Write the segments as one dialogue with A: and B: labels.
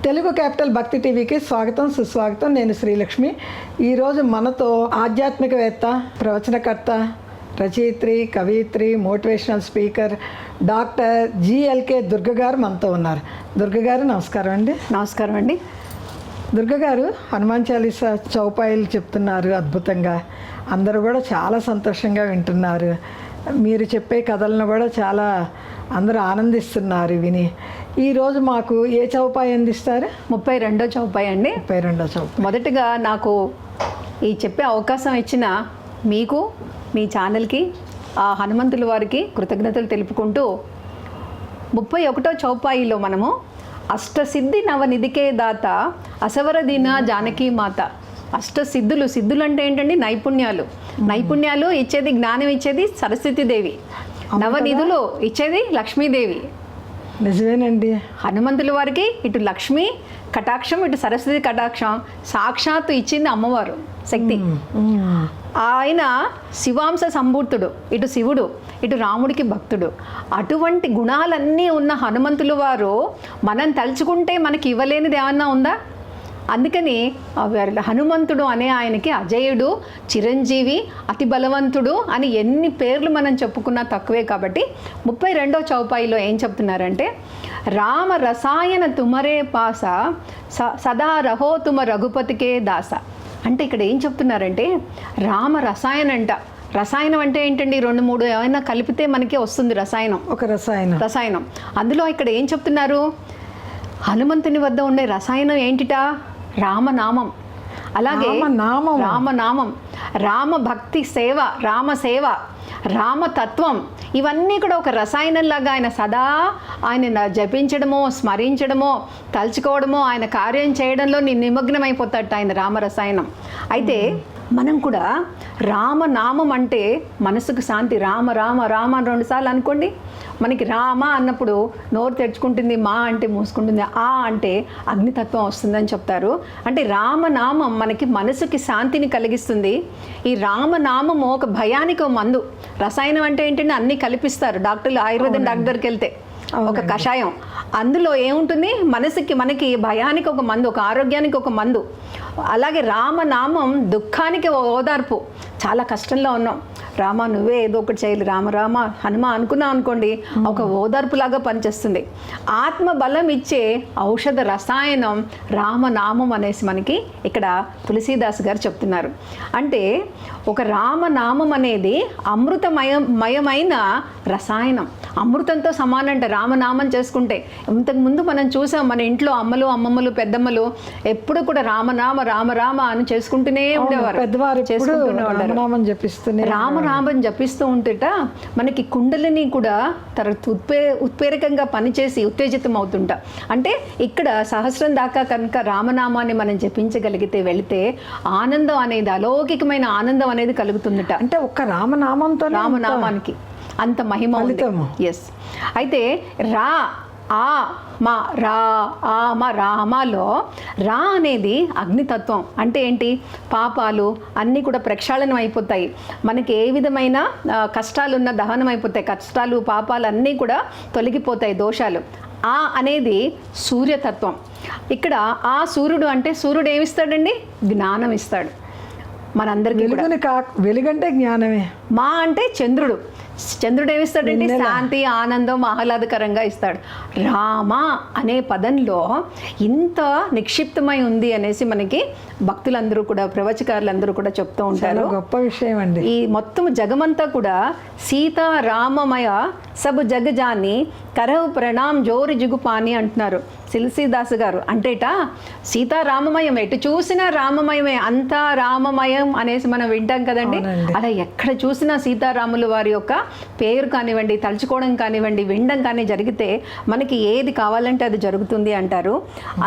A: Telugu capital భక్తి టీవీకి స్వాగతం సుస్వాగతం. నేను శ్రీలక్ష్మి. ఈరోజు మనతో ఆధ్యాత్మికవేత్త, ప్రవచనకర్త, రచయిత్రి, కవయిత్రి, మోటివేషనల్ స్పీకర్ డాక్టర్ జిఎల్కే దుర్గ గారు మనతో ఉన్నారు. దుర్గ గారు నమస్కారం అండి.
B: నమస్కారం అండి.
A: దుర్గ గారు హనుమాన్ చాలీసా చౌపాయిలు చెప్తున్నారు అద్భుతంగా. అందరూ కూడా చాలా సంతోషంగా వింటున్నారు. మీరు చెప్పే కథలను కూడా చాలా అందరూ ఆనందిస్తున్నారు విని. ఈరోజు మాకు ఏ చౌపాయి అందిస్తారు?
B: 32వ చౌపాయి అండి.
A: 32వ చౌపాయి.
B: మొదటగా నాకు ఈ చెప్పే అవకాశం ఇచ్చిన మీకు, మీ ఛానల్కి, ఆ హనుమంతుల వారికి కృతజ్ఞతలు తెలుపుకుంటూ 31వ చౌపాయిలో మనము అష్టసిద్ధి నవనిధికే దాత అసవరదీన జానకీ మాత. అష్టసిద్ధులు, సిద్ధులు అంటే ఏంటండి? నైపుణ్యాలు ఇచ్చేది, జ్ఞానం ఇచ్చేది సరస్వతీదేవి, నవనిధులు ఇచ్చేది లక్ష్మీదేవి.
A: నిజమేనండి.
B: హనుమంతుల వారికి ఇటు లక్ష్మి కటాక్షం, ఇటు సరస్వతి కటాక్షం సాక్షాత్తు ఇచ్చింది అమ్మవారు శక్తి. ఆయన శివాంశ సంభూతుడు, ఇటు శివుడు, ఇటు రాముడికి భక్తుడు. అటువంటి గుణాలన్నీ ఉన్న హనుమంతుల వారు మనం తలుచుకుంటే మనకి ఇవ్వలేనిది ఏమన్నా ఉందా? అందుకని హనుమంతుడు అనే ఆయనకి అజయుడు, చిరంజీవి, అతి బలవంతుడు అని ఎన్ని పేర్లు మనం చెప్పుకున్నా తక్కువే. కాబట్టి 32వ చౌపాయిలో ఏం చెప్తున్నారంటే, రామ రసాయన తుమరే పాస సదా రహో తుమ రఘుపతికే దాస. అంటే ఇక్కడ ఏం చెప్తున్నారంటే, రామ రసాయన అంట. రసాయనం అంటే ఏంటండి? 2-3 ఏమైనా కలిపితే మనకి వస్తుంది రసాయనం. ఒక రసాయనం. అందులో ఇక్కడ ఏం చెప్తున్నారు? హనుమంతుని వద్ద ఉండే రసాయనం ఏంటిటా? రామనామం. అలాగే రామనామం, రామ భక్తి సేవ, రామసేవ, రామతత్వం, ఇవన్నీ కూడా ఒక రసాయనంలాగా ఆయన సదా ఆయన జపించడమో, స్మరించడమో, తలుచుకోవడమో, ఆయన కార్యం చేయడంలో నిమగ్నం అయిపోతాడు ఆయన రామరసాయనం. అయితే మనం కూడా రామనామం అంటే మనసుకు శాంతి. రామ రామ రామ అని 2 సార్లు అనుకోండి. మనకి రామ అన్నప్పుడు నోరు తెరుచుకుంటుంది, మా అంటే మూసుకుంటుంది, ఆ అంటే అగ్నితత్వం వస్తుందని చెప్తారు. అంటే రామనామం మనకి మనసుకి శాంతిని కలిగిస్తుంది. ఈ రామనామము ఒక భయానికి మందు. రసాయనం అంటే ఏంటంటే అన్నీ కల్పిస్తారు డాక్టర్లు, ఆయుర్వేదం డాక్టర్కి వెళ్తే ఒక కషాయం. అందులో ఏముంటుంది? మనకి భయానికి ఒక మందు, ఒక ఆరోగ్యానికి ఒక మందు. అలాగే రామనామం దుఃఖానికి ఓదార్పు. చాలా కష్టంలో ఉన్నాం, రామ నువ్వే ఏదో ఒకటి చేయాలి, రామ రామ హనుమ అనుకున్నాం అనుకోండి, ఒక ఓదార్పులాగా పనిచేస్తుంది. ఆత్మ బలం ఇచ్చే ఔషధ రసాయనం రామనామం అనేసి మనకి ఇక్కడ తులసీదాస్ గారు చెప్తున్నారు. అంటే ఒక రామనామం అనేది అమృతమయమైన రసాయనం, అమృతంతో సమానంట రామనామం చేసుకుంటే. ఇంతకుముందు మనం చూసాం, మన ఇంట్లో అమ్మలు, అమ్మమ్మలు, పెద్దమ్మలు ఎప్పుడు కూడా రామనామ రామ రామ అని చేసుకుంటూనే ఉండేవారు. రామనామం జపిస్తూ ఉంటేట మనకి కుండలిని కూడా ఉత్ప్రేరకంగా పనిచేసి ఉత్తేజితం అవుతుంట. అంటే ఇక్కడ సహస్రం దాకా కనుక రామనామాన్ని మనం జపించగలిగితే, వెళితే ఆనందం అనేది, అలౌకికమైన ఆనందం అనేది కలుగుతుందట.
A: అంటే ఒక్క రామనామానికి
B: అంత మహిమ ఉంది. ఎస్. అయితే రామలో రా అనేది అగ్నితత్వం. అంటే ఏంటి? పాపాలు అన్నీ కూడా ప్రక్షాళనం అయిపోతాయి. మనకి ఏ విధమైన కష్టాలున్న దహనం అయిపోతాయి. కష్టాలు, పాపాలు అన్నీ కూడా తొలగిపోతాయి, దోషాలు. ఆ అనేది సూర్యతత్వం. ఇక్కడ ఆ సూర్యుడు అంటే, సూర్యుడు ఏమిస్తాడండి? జ్ఞానం ఇస్తాడు మనందరికీ.
A: వెలుగంటే జ్ఞానమే.
B: మా అంటే చంద్రుడు. చంద్రుడు ఏమిస్తాడంటే శాంతి, ఆనందం, ఆహ్లాదకరంగా ఇస్తాడు. రామ అనే పదంలో ఇంత నిక్షిప్తమై ఉంది అనేసి మనకి భక్తులందరూ కూడా, ప్రవచకారులందరూ కూడా చెప్తూ ఉంటారు.
A: గొప్ప విషయం అండి.
B: ఈ మొత్తం జగమంతా కూడా సీతా రామమయ సబ్ జగజాని కరవు ప్రణామ్ జోరు జిగుపాని అంటున్నారు తులసీదాస్ గారు. అంటేట సీతారామమయం, ఎటు చూసినా రామమయమే, అంతా రామమయం అనేసి మనం వింటాం కదండి. అలా ఎక్కడ చూసినా సీతారాముల వారి యొక్క పేరు కానివ్వండి, తలుచుకోవడం కానివ్వండి, వినడం కానీ జరిగితే మనకి ఏది కావాలంటే అది జరుగుతుంది అంటారు.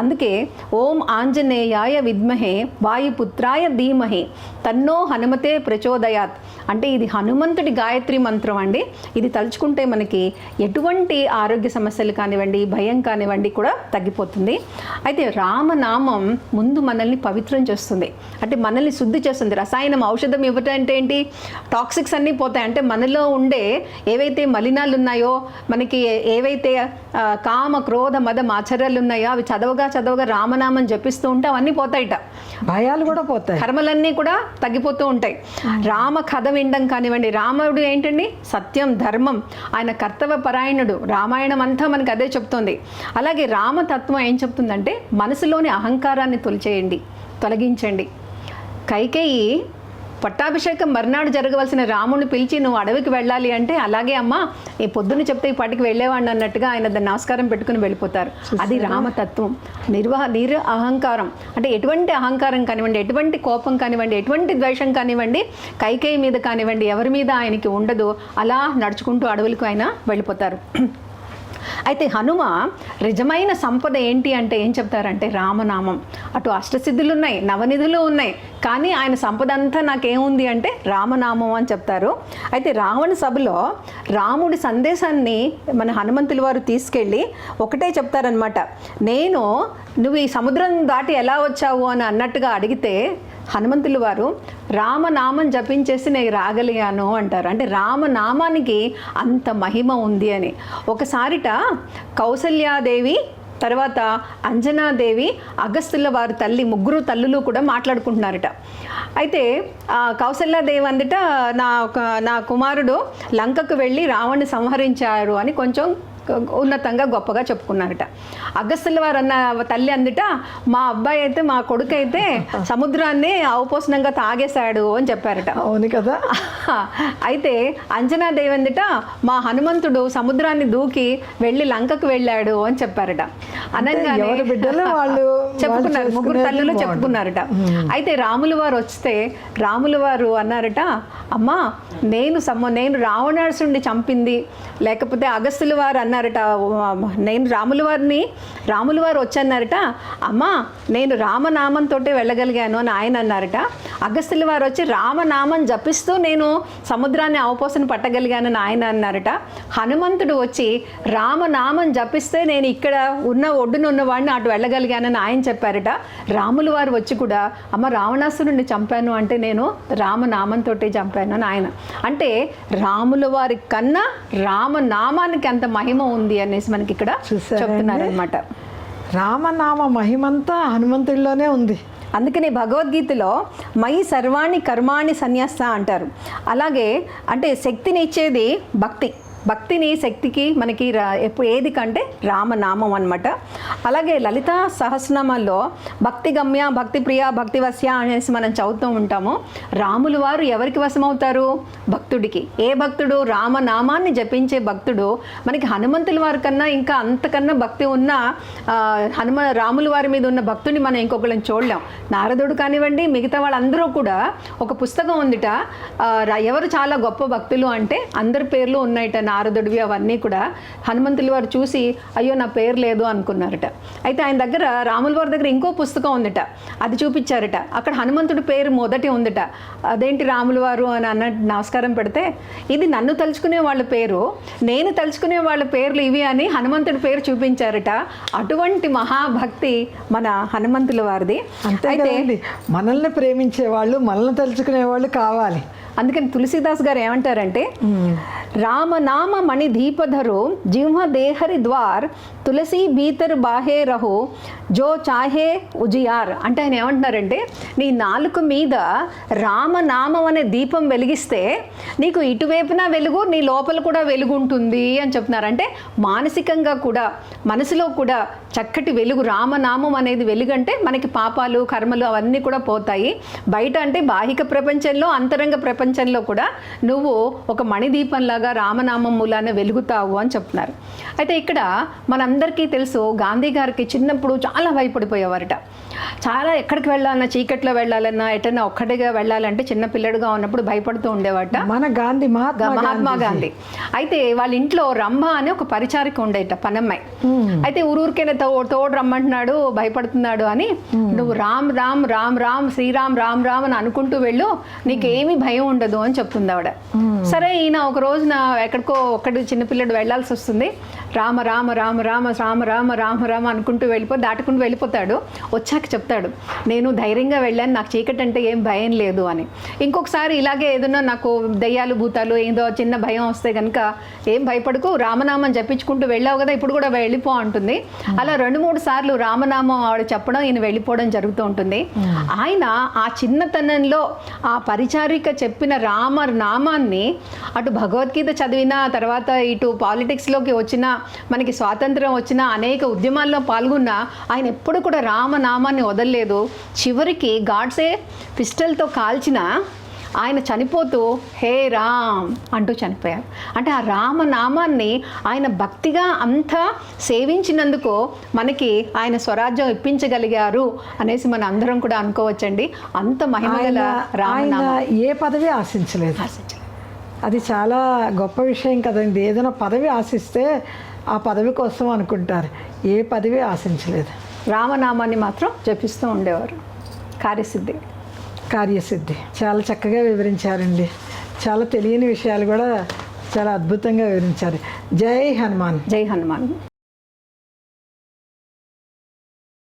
B: అందుకే ఓం ఆంజనేయాయ విద్మహే వాయుపుత్రాయ ధీమహి తన్నో హనుమతే ప్రచోదయాత్. అంటే ఇది హనుమంతుడి గాయత్రి మంత్రం అండి. ఇది తలుచుకుంటే మనకి ఎటువంటి ఆరోగ్య సమస్యలు కానివ్వండి, భయం కానివ్వండి కూడా తగ్గిపోతుంది. అయితే రామనామం ముందు మనల్ని పవిత్రం చేస్తుంది. అంటే మనల్ని శుద్ధి చేస్తుంది. రసాయనం, ఔషధం ఇవ్వటం అంటే ఏంటి? టాక్సిక్స్ అన్నీ పోతాయి. అంటే మనలో ఉండే ఉండే ఏవైతే మలినాలు ఉన్నాయో, మనకి ఏవైతే కామ క్రోధ మద ఆచర్యాలు ఉన్నాయో అవి చదవగా రామనామం జపిస్తూ ఉంటే అవన్నీ పోతాయిట,
A: భయాలు కూడా పోతాయి,
B: కర్మలన్నీ కూడా తగ్గిపోతూ ఉంటాయి. రామ కథ వినడం కానివ్వండి, రాముడు ఏంటండి సత్యం ధర్మం, ఆయన కర్తవ్య పరాయణుడు, రామాయణం అంతా మనకు అదే చెప్తుంది. అలాగే రామతత్వం ఏం చెప్తుందంటే మనసులోని అహంకారాన్ని తొలగించండి. కైకేయి పట్టాభిషేకం మర్నాడు జరగవలసిన రాముడిని పిలిచి నువ్వు అడవికి వెళ్ళాలి అంటే, అలాగే అమ్మా ఈ పొద్దున్న చెప్తే ఈ పాటికి వెళ్ళేవాడిని అన్నట్టుగా ఆయన దాన్ని నమస్కారం పెట్టుకుని వెళ్ళిపోతారు. అది రామతత్వం. అహంకారం అంటే ఎటువంటి అహంకారం కానివ్వండి, ఎటువంటి కోపం కానివ్వండి, ఎటువంటి ద్వేషం కానివ్వండి, కైకేయి మీద కానివ్వండి, ఎవరి మీద ఆయనకి ఉండదు. అలా నడుచుకుంటూ అడవులకు ఆయన వెళ్ళిపోతారు. అయితే హనుమ నిజమైన సంపద ఏంటి అంటే ఏం చెప్తారంటే రామనామం. అటు అష్టసిద్ధులు ఉన్నాయి, నవనిధులు ఉన్నాయి, కానీ ఆయన సంపద అంతా నాకేముంది అంటే రామనామం అని చెప్తారు. అయితే రావణ సభలో రాముడి సందేశాన్ని మన హనుమంతుల వారు తీసుకెళ్ళి ఒకటే చెప్తారనమాట, నువ్వు ఈ సముద్రం దాటి ఎలా వచ్చావు అని అన్నట్టుగా అడిగితే హనుమంతుల వారు రామనామం జపించేసి నేను రాగలిగాను అంటారు. అంటే రామనామానికి అంత మహిమ ఉంది అని. ఒకసారిట కౌసల్యాదేవి, తర్వాత అంజనాదేవి, అగస్తుల వారి తల్లి, ముగ్గురు తల్లులు కూడా మాట్లాడుకుంటున్నారట. అయితే కౌసల్యాదేవి అందుట నా కుమారుడు లంకకు వెళ్ళి రావణ్ణి సంహరించారు అని కొంచెం ఉన్నతంగా గొప్పగా చెప్పుకున్నారట. అగస్తుల వారు అన్న తల్లి అందుట మా అబ్బాయి అయితే, మా కొడుకు అయితే సముద్రాన్ని అవపోసనంగా తాగేశాడు అని చెప్పారట.
A: అవును కదా.
B: అయితే అంజనాదేవి అందుట మా హనుమంతుడు సముద్రాన్ని దూకి వెళ్ళి లంకకు వెళ్ళాడు అని చెప్పారట. అనగానే
A: వాళ్ళు
B: చెప్పుకున్నారు, ముగ్గురు తల్లులు చెప్పుకున్నారట. అయితే రాముల వారు వస్తే రాముల వారు అన్నారట, అమ్మా నేను రావణాసురుడిని చంపింది, లేకపోతే అగస్తుల వారు అన్నారట, నేను రాముల వారు వచ్చన్నారట, అమ్మా నేను రామనామంతో వెళ్ళగలిగాను అని ఆయన అన్నారట. అగస్తుల వారు వచ్చి రామనామం జపిస్తూ నేను సముద్రాన్ని అవపోసన పట్టగలిగానని ఆయన అన్నారట. హనుమంతుడు వచ్చి రామనామం జపిస్తే నేను ఇక్కడ ఒడ్డున ఉన్నవాడిని అటు వెళ్ళగలిగానని ఆయన చెప్పారట. రాముల వారు వచ్చి కూడా అమ్మ రావణాసురుడిని చంపాను అంటే నేను రామనామంతో చంపాను అని ఆయన. అంటే రాముల వారి కన్నా రామనామానికి అంత మహిమ ఉంది అనేసి మనకి ఇక్కడ చెప్తున్నారనమాట.
A: రామనామ మహిమంతా హనుమంతుడిలోనే ఉంది.
B: అందుకని భగవద్గీతలో మయి సర్వాణి కర్మాణి సన్యాస అంటారు. అలాగే అంటే శక్తిని ఇచ్చేది భక్తిని శక్తికి మనకి ఎప్పుడు ఏది కంటే రామనామం అనమాట. అలాగే లలితా సహస్రనామాల్లో భక్తి గమ్య, భక్తి ప్రియ, భక్తి వశ్య అనేసి మనం చదువుతూ ఉంటాము. రాములు వారు ఎవరికి వశమవుతారు? భక్తుడికి. ఏ భక్తుడు? రామనామాన్ని జపించే భక్తుడు. మనకి హనుమంతుల వారి కన్నా ఇంకా అంతకన్నా భక్తి ఉన్న రాముల వారి మీద ఉన్న భక్తుని మనం ఇంకొకళ్ళని చూడలేం. నారదుడు కానివ్వండి, మిగతా వాళ్ళందరూ కూడా ఒక పుస్తకం ఉందిట, ఎవరు చాలా గొప్ప భక్తులు అంటే అందరి పేర్లు ఉన్నాయిట, నారదుడివి అవన్నీ కూడా. హనుమంతుల వారు చూసి అయ్యో నా పేరు లేదు అనుకున్నారట. అయితే ఆయన దగ్గర రాముల వారి దగ్గర ఇంకో పుస్తకం ఉందట, అది చూపించారట. అక్కడ హనుమంతుడి పేరు మొదటి ఉందట. అదేంటి రాముల వారు అని నమస్కారం పెడితే, ఇది నన్ను తలుచుకునే వాళ్ళ పేరు, నేను తలుచుకునే వాళ్ళ పేర్లు ఇవి అని హనుమంతుడి పేరు చూపించారట. అటువంటి మహాభక్తి మన హనుమంతుల వారిది.
A: అయితే మనల్ని ప్రేమించే వాళ్ళు, మనల్ని తలుచుకునే వాళ్ళు కావాలి.
B: అందుకని తులసీదాస్ గారు ఏమంటారంటే, రామనామ మణి దీపధరు జిహ్వ దేహరి ద్వార్ తులసి భీతర్ బాహే రహు జో చాహే ఉజియార్. అంటే ఆయన ఏమంటున్నారంటే, నీ నాలుక మీద రామనామం అనే దీపం వెలిగిస్తే నీకు ఇటువైపున వెలుగు, నీ లోపల కూడా వెలుగు ఉంటుంది అని చెప్తున్నారు. అంటే మానసికంగా కూడా, మనసులో కూడా చక్కటి వెలుగు, రామనామం అనేది వెలుగంటే మనకి పాపాలు కర్మలు అవన్నీ కూడా పోతాయి. బయట అంటే బాహిక ప్రపంచంలో, అంతరంగ ప్రపంచంలో కూడా నువ్వు ఒక మణిదీపంలాగా రామనామం మూలాన వెలుగుతావు అని చెప్తున్నారు. అయితే ఇక్కడ మనందరికీ తెలుసు, గాంధీ గారికి చిన్నప్పుడు చాలా భయపడిపోయేవారట. చాలా ఎక్కడికి వెళ్ళాలన్నా, చీకట్లో వెళ్ళాలన్నా, ఎటన్నా ఒక్కటిగా వెళ్ళాలంటే చిన్న పిల్లడుగా ఉన్నప్పుడు భయపడుతూ ఉండేవాట
A: మన గాంధీ,
B: మహాత్మా గాంధీ. అయితే వాళ్ళ ఇంట్లో రంభ అనే ఒక పరిచారిక ఉండేట, పనమ్మాయి. అయితే ఊరికైనా తోడు రమ్మంటున్నాడు, భయపడుతున్నాడు అని, నువ్వు రామ్ రామ్ రామ్ రామ్ శ్రీరామ్ రామ్ రామ్ అని అనుకుంటూ వెళ్ళు, నీకేమీ భయం ఉండదు అని చెప్తుంది ఆవిడ. సరే ఈయన ఒక రోజున ఎక్కడికో ఒక్కడి చిన్నపిల్లడు వెళ్ళాల్సి వస్తుంది. రామ రామ రామ రామ రామ రామ రామ రామ అనుకుంటూ దాటుకుంటూ వెళ్ళిపోతాడు. వచ్చాక చెప్తాడు, నేను ధైర్యంగా వెళ్ళాను, నాకు చీకటి అంటే ఏం భయం లేదు అని. ఇంకొకసారి ఇలాగే ఏదైనా నాకు దయ్యాలు భూతాలు ఏదో చిన్న భయం వస్తే కనుక ఏం భయపడకు, రామనామం జపించుకుంటూ వెళ్ళావు కదా, ఇప్పుడు కూడా వెళ్ళిపో అంటుంది. అలా 2-3 సార్లు రామనామం ఆవిడ చెప్పడం, ఈయన వెళ్ళిపోవడం జరుగుతూ ఉంటుంది. ఆయన ఆ చిన్నతనంలో ఆ పరిచారిక చెప్పిన రామనామాన్ని అటు భగవద్గీత చదివిన తర్వాత ఇటు పాలిటిక్స్లోకి వచ్చిన, మనకి స్వాతంత్రం వచ్చిన, అనేక ఉద్యమాల్లో పాల్గొన్న ఆయన ఎప్పుడు కూడా రామనామాన్ని వదలలేదు. చివరికి గాడ్సే పిస్టల్తో కాల్చిన ఆయన చనిపోతూ హే రామ్ అంటూ చనిపోయారు. అంటే ఆ రామనామాన్ని ఆయన భక్తిగా అంతా సేవించినందుకు మనకి ఆయన స్వరాజ్యం ఇప్పించగలిగారు అనేసి మన అందరం కూడా అనుకోవచ్చండి. అంత మహిమగల రామనామం.
A: ఏ పదవి ఆశించలేదు. అది చాలా గొప్ప విషయం కదండి. ఏదైనా పదవి ఆశిస్తే ఆ పదవి కోసం అనుకుంటారు, ఏ పదవి ఆశించలేదు.
B: రామనామాన్ని మాత్రం జపిస్తూ ఉండేవారు.
A: కార్యసిద్ధి చాలా చక్కగా వివరించారండి. చాలా తెలియని విషయాలు కూడా చాలా అద్భుతంగా వివరించారు. జై హనుమాన్.
B: జై హనుమాన్.